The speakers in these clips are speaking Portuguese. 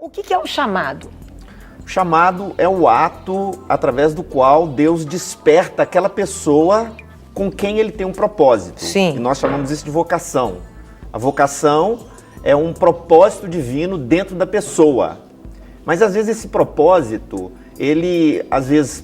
O que é o chamado? O chamado é o ato através do qual Deus desperta aquela pessoa com quem ele tem um propósito. Sim. E nós chamamos isso de vocação. A vocação é um propósito divino dentro da pessoa. Mas às vezes esse propósito, ele, às vezes,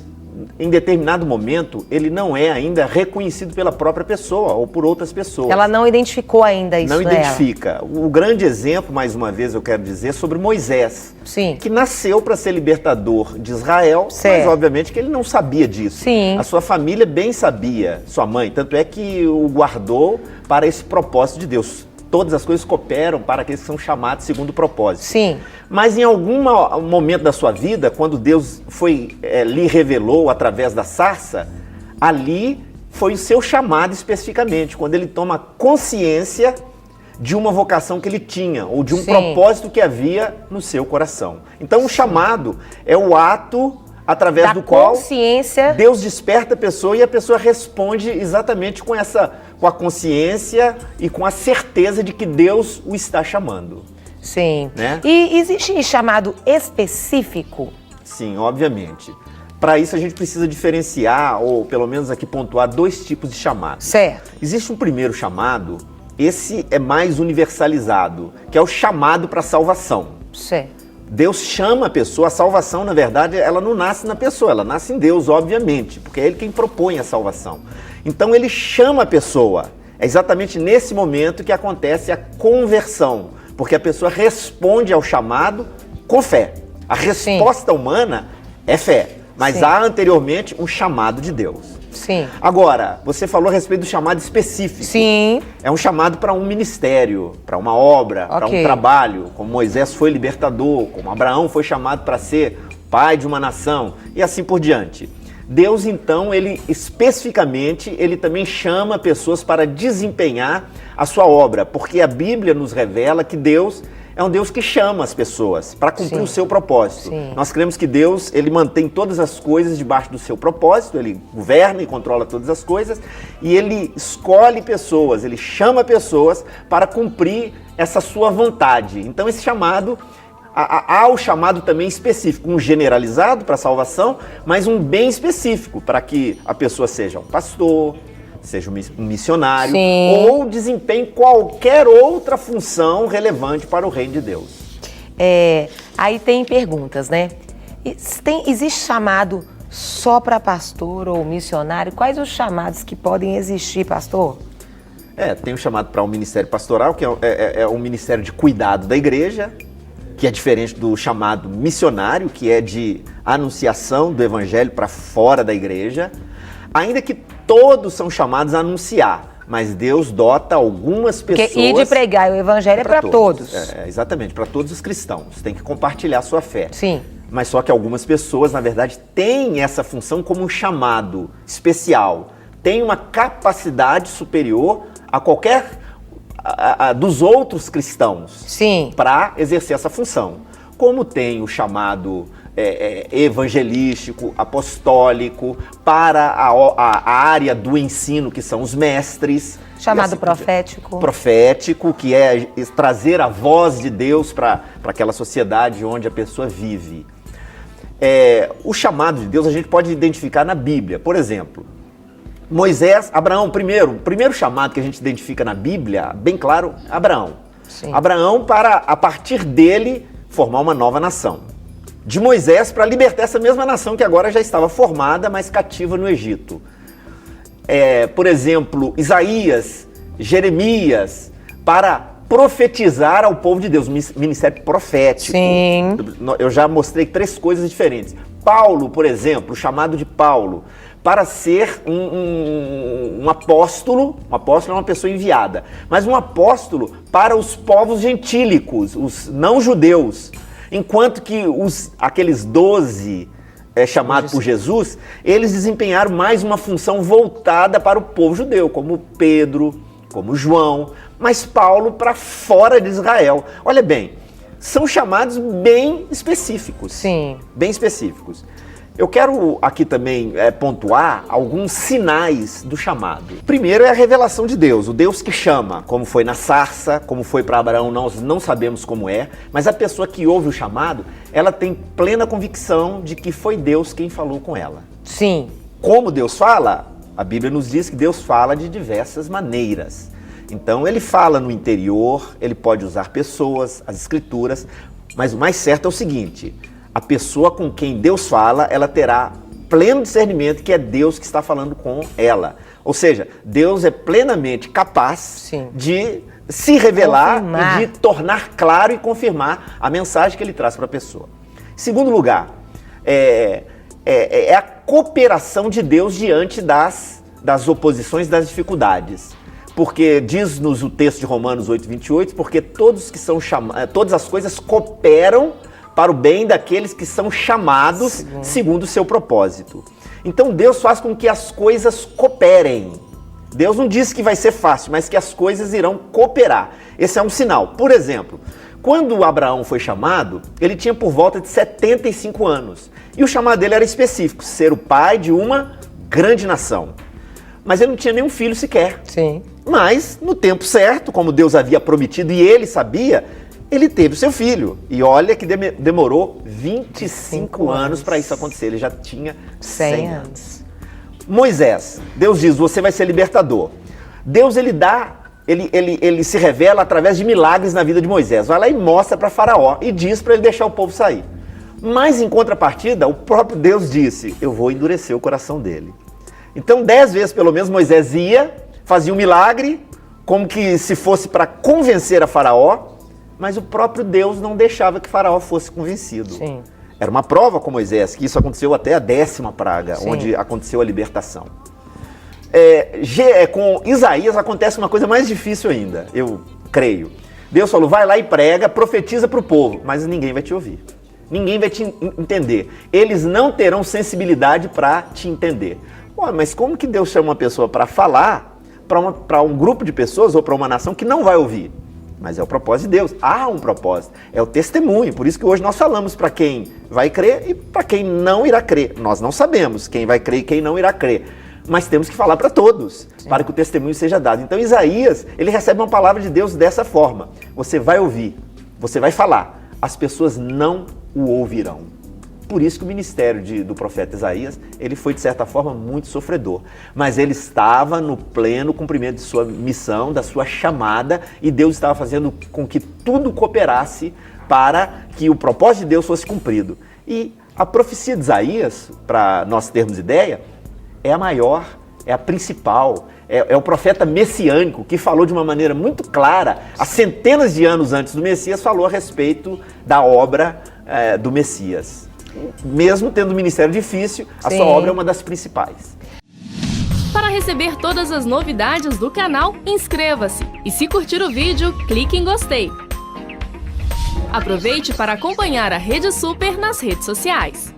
em determinado momento, ele não é ainda reconhecido pela própria pessoa ou por outras pessoas. Ela não identificou ainda isso. Não identifica. O grande exemplo, mais uma vez eu quero dizer, é sobre Moisés. Sim. Que nasceu para ser libertador de Israel, Certo. mas obviamente que ele não sabia disso. Sim. A sua família bem sabia, sua mãe, tanto é que o guardou para esse propósito de Deus. Todas as coisas cooperam para aqueles que são chamados segundo o propósito. Sim. Mas em algum momento da sua vida, quando Deus lhe revelou através da sarça, ali foi o seu chamado especificamente, quando ele toma consciência de uma vocação que ele tinha, ou de um Sim. propósito que havia no seu coração. Então o chamado é o ato através do qual consciência. Deus desperta a pessoa e a pessoa responde exatamente com a consciência e com a certeza de que Deus o está chamando. Sim. Né? E existe chamado específico? Sim, obviamente. Para isso a gente precisa diferenciar, ou pelo menos aqui pontuar, dois tipos de chamados. Certo. Existe um primeiro chamado, esse é mais universalizado, que é o chamado para a salvação. Certo. Deus chama a pessoa, a salvação, na verdade, ela não nasce na pessoa, ela nasce em Deus, obviamente, porque é Ele quem propõe a salvação. Então Ele chama a pessoa. É exatamente nesse momento que acontece a conversão, porque a pessoa responde ao chamado com fé. A resposta humana é fé, mas Sim. há anteriormente um chamado de Deus. Sim. Agora, você falou a respeito do chamado específico. Sim. É um chamado para um ministério, para uma obra, para um trabalho, como Moisés foi libertador, como Abraão foi chamado para ser pai de uma nação, e assim por diante. Deus, então, ele especificamente, ele também chama pessoas para desempenhar a sua obra, porque a Bíblia nos revela que Deus é um Deus que chama as pessoas para cumprir Sim. o seu propósito. Sim. Nós cremos que Deus, ele mantém todas as coisas debaixo do seu propósito, ele governa e controla todas as coisas, e ele escolhe pessoas, ele chama pessoas para cumprir essa sua vontade. Então esse chamado, há o chamado também específico, um generalizado para a salvação, mas um bem específico, para que a pessoa seja um pastor, seja um missionário, Sim. ou desempenhe qualquer outra função relevante para o reino de Deus. Aí tem perguntas, né? Existe chamado só para pastor ou missionário? Quais os chamados que podem existir, pastor? Tem o chamado para um ministério pastoral, que é um ministério de cuidado da igreja, que é diferente do chamado missionário, que é de anunciação do evangelho para fora da igreja, ainda que todos são chamados a anunciar, mas Deus dota algumas pessoas... E de pregar o evangelho é para todos. Exatamente, para todos os cristãos. Tem que compartilhar a sua fé. Sim. Mas só que algumas pessoas, na verdade, têm essa função como um chamado especial. Têm uma capacidade superior a qualquer dos outros cristãos. Sim. Para exercer essa função. Como tem o chamado evangelístico, apostólico, para a área do ensino, que são os mestres. Chamado assim, profético. Profético, que é trazer a voz de Deus para aquela sociedade onde a pessoa vive. O chamado de Deus a gente pode identificar na Bíblia. Por exemplo, Moisés, Abraão, o primeiro chamado que a gente identifica na Bíblia, bem claro, Abraão. Sim. Abraão para, a partir dele, formar uma nova nação. De Moisés para libertar essa mesma nação que agora já estava formada, mas cativa no Egito. Por exemplo, Isaías, Jeremias, para profetizar ao povo de Deus, ministério profético. Sim. Eu já mostrei 3 coisas diferentes. Paulo, por exemplo, o chamado de Paulo, para ser um apóstolo é uma pessoa enviada, mas um apóstolo para os povos gentílicos, os não-judeus, enquanto que aqueles 12 chamados por Jesus, eles desempenharam mais uma função voltada para o povo judeu, como Pedro, como João, mas Paulo para fora de Israel. Olha bem, são chamados bem específicos. Sim. Bem específicos. Eu quero aqui também pontuar alguns sinais do chamado. Primeiro é a revelação de Deus, o Deus que chama, como foi na sarça, como foi para Abraão, nós não sabemos como é, mas a pessoa que ouve o chamado, ela tem plena convicção de que foi Deus quem falou com ela. Sim. Como Deus fala? A Bíblia nos diz que Deus fala de diversas maneiras. Então ele fala no interior, ele pode usar pessoas, as escrituras, mas o mais certo é o seguinte: a pessoa com quem Deus fala, ela terá pleno discernimento que é Deus que está falando com ela. Ou seja, Deus é plenamente capaz Sim. de se revelar Confirmar. e de tornar claro e confirmar a mensagem que ele traz para a pessoa. Em segundo lugar, é a cooperação de Deus diante das oposições, das dificuldades. Porque diz-nos o texto de Romanos 8:28, porque todas as coisas cooperam para o bem daqueles que são chamados segundo o seu propósito. Então Deus faz com que as coisas cooperem. Deus não diz que vai ser fácil, mas que as coisas irão cooperar. Esse é um sinal. Por exemplo, quando Abraão foi chamado, ele tinha por volta de 75 anos. E o chamado dele era específico, ser o pai de uma grande nação. Mas ele não tinha nenhum filho sequer. Sim. Mas, no tempo certo, como Deus havia prometido e ele sabia, ele teve o seu filho. E olha que demorou 25 anos para isso acontecer. Ele já tinha 100 anos. Moisés, Deus diz, você vai ser libertador. Deus, ele se revela através de milagres na vida de Moisés. Vai lá e mostra para Faraó e diz para ele deixar o povo sair. Mas, em contrapartida, o próprio Deus disse, eu vou endurecer o coração dele. Então, 10 vezes, pelo menos, Moisés ia, fazia um milagre, como que se fosse para convencer a Faraó, mas o próprio Deus não deixava que Faraó fosse convencido. Sim. Era uma prova com Moisés, que isso aconteceu até a 10ª praga, Sim. onde aconteceu a libertação. Com Isaías acontece uma coisa mais difícil ainda, eu creio. Deus falou, vai lá e prega, profetiza para o povo, mas ninguém vai te ouvir. Ninguém vai te entender. Eles não terão sensibilidade para te entender. Pô, mas como que Deus chama uma pessoa para falar para um grupo de pessoas ou para uma nação que não vai ouvir? Mas é o propósito de Deus. Há um propósito. É o testemunho. Por isso que hoje nós falamos para quem vai crer e para quem não irá crer. Nós não sabemos quem vai crer e quem não irá crer. Mas temos que falar para todos, para que o testemunho seja dado. Então Isaías, ele recebe uma palavra de Deus dessa forma. Você vai ouvir, você vai falar. As pessoas não o ouvirão. Por isso que o ministério do profeta Isaías, ele foi de certa forma muito sofredor. Mas ele estava no pleno cumprimento de sua missão, da sua chamada, e Deus estava fazendo com que tudo cooperasse para que o propósito de Deus fosse cumprido. E a profecia de Isaías, para nós termos ideia, é a maior, é a principal, é o profeta messiânico que falou de uma maneira muito clara, há centenas de anos antes do Messias, falou a respeito da obra do Messias. Mesmo tendo um ministério difícil, a sua obra é uma das principais. Para receber todas as novidades do canal, inscreva-se e se curtir o vídeo, clique em gostei. Aproveite para acompanhar a Rede Super nas redes sociais.